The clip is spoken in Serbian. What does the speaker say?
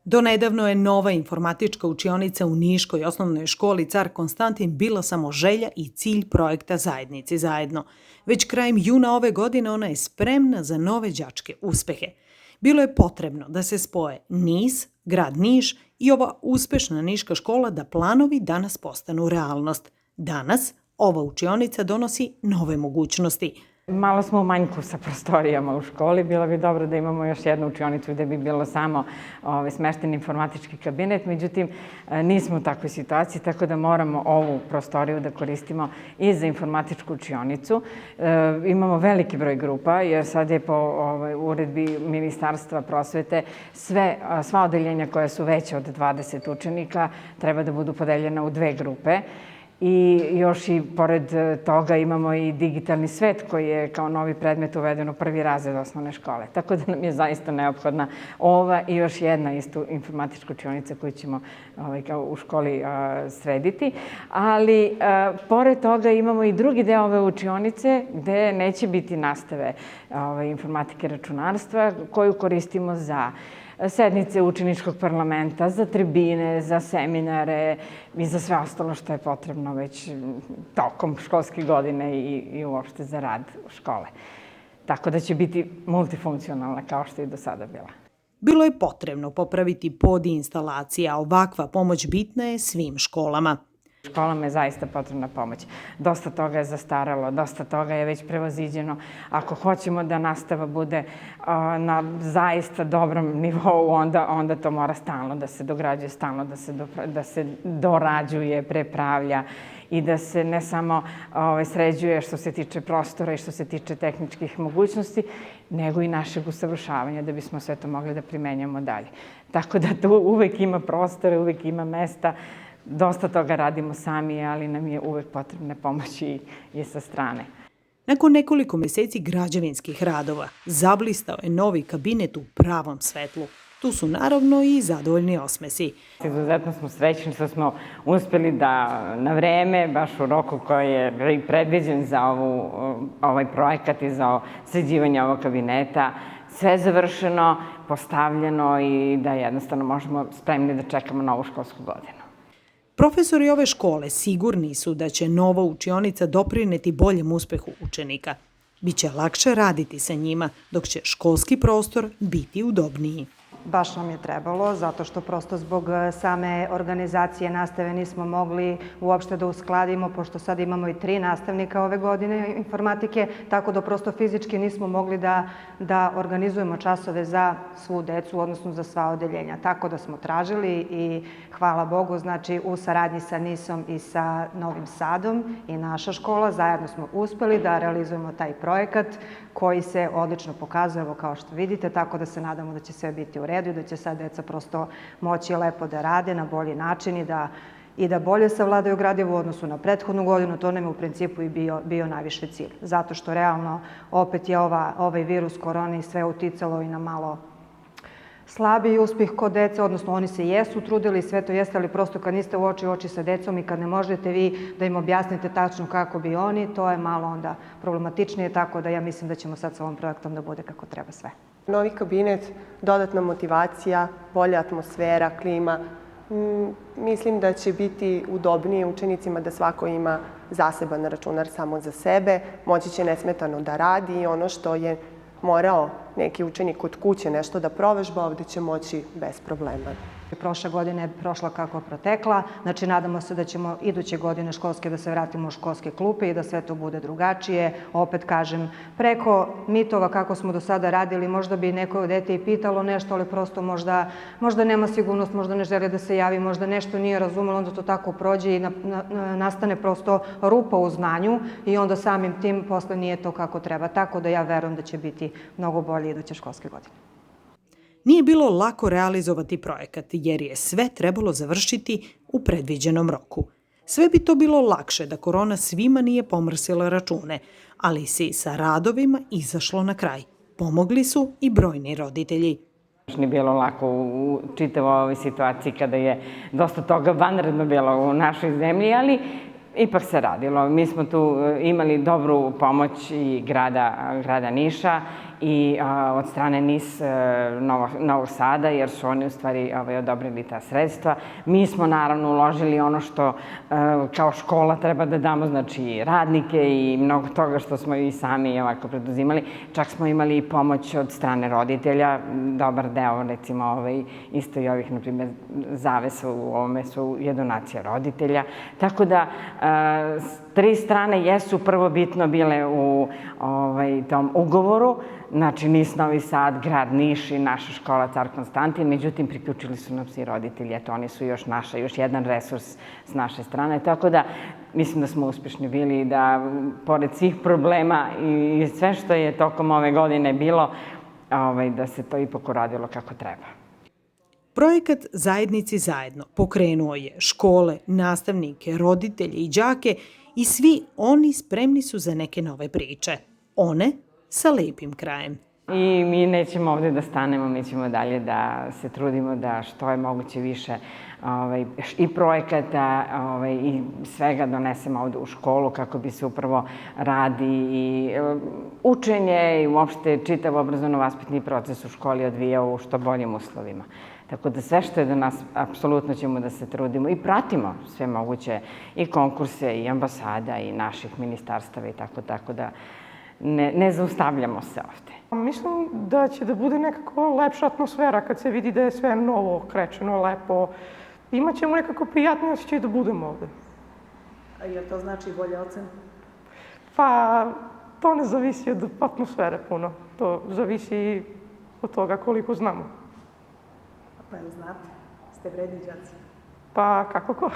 Donedavno je nova informatička učionica u Niškoj osnovnoj školi Car Konstantin bila samo želja i cilj projekta Zajednici zajedno. Već krajem juna ove godine ona je spremna za nove đačke uspehe. Bilo je potrebno da se spoje NIS, grad Niš i ova uspešna niška škola da planovi danas postanu realnost. Danas ova učionica donosi nove mogućnosti. Malo smo u manjku sa prostorijama u školi. Bilo bi dobro da imamo još jednu učionicu gde bi bilo samo smešten informatički kabinet. Međutim, nismo u takvoj situaciji, tako da moramo ovu prostoriju da koristimo i za informatičku učionicu. Imamo veliki broj grupa, jer sad je po uredbi Ministarstva prosvete sva odeljenja koja su veća od 20 učenika treba da budu podeljena u dve grupe. I još i pored toga imamo i digitalni svet koji je kao novi predmet uveden u prvi razred osnovne škole. Tako da nam je zaista neophodna ova i još jedna isto informatička učionica koju ćemo u školi srediti. Ali pored toga imamo i drugi deo ove učionice gde neće biti nastave informatike računarstva koju koristimo za sednice učeničkog parlamenta, za tribine, za seminare i za sve ostalo što je potrebno već tokom školske godine i uopšte za rad škole. Tako da će biti multifunkcionalna kao što je i do sada bila. Bilo je potrebno popraviti podinstalacije, a ovakva pomoć bitna je svim školama. Školama je zaista potrebna pomoć. Dosta toga je zastaralo, dosta toga je već prevaziđeno. Ako hoćemo da nastava bude na zaista dobrom nivou, onda to mora stalno da se dograđuje, stalno da se dorađuje, prepravlja i da se ne samo sređuje što se tiče prostora i što se tiče tehničkih mogućnosti, nego i našeg usavršavanja da bismo sve to mogli da primenjamo dalje. Tako da tu uvek ima prostora, uvek ima mesta. Dosta toga radimo sami, ali nam je uvek potrebna pomoć i sa strane. Nakon nekoliko meseci građevinskih radova, zablistao je novi kabinet u pravom svetlu. Tu su naravno i zadovoljni osmesi. Izuzetno smo srećni što smo uspeli da na vreme, baš u roku koji je predviđen za ovaj projekat i za sređivanje ovog kabineta, sve završeno, postavljeno i da jednostavno možemo spremni da čekamo novu školsku godinu. Profesori ove škole sigurni su da će nova učionica doprineti boljem uspehu učenika. Biće lakše raditi sa njima, dok će školski prostor biti udobniji. Baš nam je trebalo, zato što prosto zbog same organizacije nastave nismo mogli uopšte da uskladimo, pošto sad imamo i 3 nastavnika ove godine informatike, tako da prosto fizički nismo mogli da organizujemo časove za svu decu, odnosno za sva odeljenja. Tako da smo tražili i hvala Bogu, znači u saradnji sa NIS-om i sa Novim Sadom i naša škola, zajedno smo uspeli da realizujemo taj projekat koji se odlično pokazuje, evo kao što vidite, tako da se nadamo da će sve biti u redu i da će sad deca prosto moći lepo da rade na bolji način i da bolje savladaju gradivo u odnosu na prethodnu godinu. To nam je u principu i bio najviši cilj. Zato što realno opet je ovaj virus korone i sve uticalo i na malo slabiji uspeh kod dece, odnosno oni se jesu trudili, sve to jeste, ali prosto kad niste u oči sa decom i kad ne možete vi da im objasnite tačno kako bi oni, to je malo onda problematičnije, tako da ja mislim da ćemo sad sa ovom projektom da bude kako treba sve. Novi kabinet, dodatna motivacija, bolja atmosfera, klima. Mislim da će biti udobnije učenicima da svako ima zaseban računar samo za sebe, moći će nesmetano da radi i ono što je morao neki učenik kod kuće nešto da provežba, ovde će moći bez problema. Prošla godina je prošla kako protekla, znači nadamo se da ćemo iduće godine školske da se vratimo u školske klupe i da sve to bude drugačije. Opet kažem, preko mitova kako smo do sada radili, možda bi neko dete i pitalo nešto, ali prosto možda nema sigurnost, možda ne želi da se javi, možda nešto nije razumelo, onda to tako prođe i nastane prosto rupa u znanju i onda samim tim posle nije to kako treba. Tako da ja verujem da će biti mnogo bolje iduće školske godine. Nije bilo lako realizovati projekat jer je sve trebalo završiti u predviđenom roku. Sve bi to bilo lakše da korona svima nije pomrsila račune, ali se i sa radovima izašlo na kraj. Pomogli su i brojni roditelji. Nije bilo lako u čitavoj ovoj situaciji kada je dosta toga vanredno bilo u našoj zemlji, ali ipak se radilo. Mi smo tu imali dobru pomoć i grada Niša i od strane NIS Novog Sada, jer su oni u stvari odobrili ta sredstva. Mi smo naravno uložili ono što kao škola treba da damo, znači radnike i mnogo toga što smo i sami ovako preduzimali. Čak smo imali i pomoć od strane roditelja, dobar deo, recimo, isto i ovih, na primjer, zavesa u ovome je donacija roditelja. Tako da, tri strane jesu prvobitno bile u tom ugovoru, znači NIS Novi Sad, grad Niš i naša škola Car Konstantin, međutim, priključili su nam svi roditelji, eto, oni su još jedan resurs s naše strane, tako da mislim da smo uspešni bili i da, pored svih problema i sve što je tokom ove godine bilo, da se to ipak uradilo kako treba. Projekat Zajednici zajedno pokrenuo je škole, nastavnike, roditelje i đake i svi oni spremni su za neke nove priče. One sa lepim krajem. I mi nećemo ovde da stanemo, mi ćemo dalje da se trudimo da što je moguće više i projekata i svega donesemo ovde u školu kako bi se upravo radi i učenje i uopšte čitav obrazovno-vaspitni proces u školi odvijao u što boljim uslovima. Tako da sve što je do nas, apsolutno ćemo da se trudimo i pratimo sve moguće i konkurse i ambasada i naših ministarstava i tako da ne zaustavljamo se ovde. Mislim da će da bude nekako lepša atmosfera kad se vidi da je sve novo, krečeno, lepo. Imaćemo nekako prijatni osjećaj da budemo ovde. A jel to znači bolje ocen? Pa, to ne zavisi od atmosfere puno. To zavisi od toga koliko znamo. Pa jel znate? Ste vredni đaci? Pa, kako ko?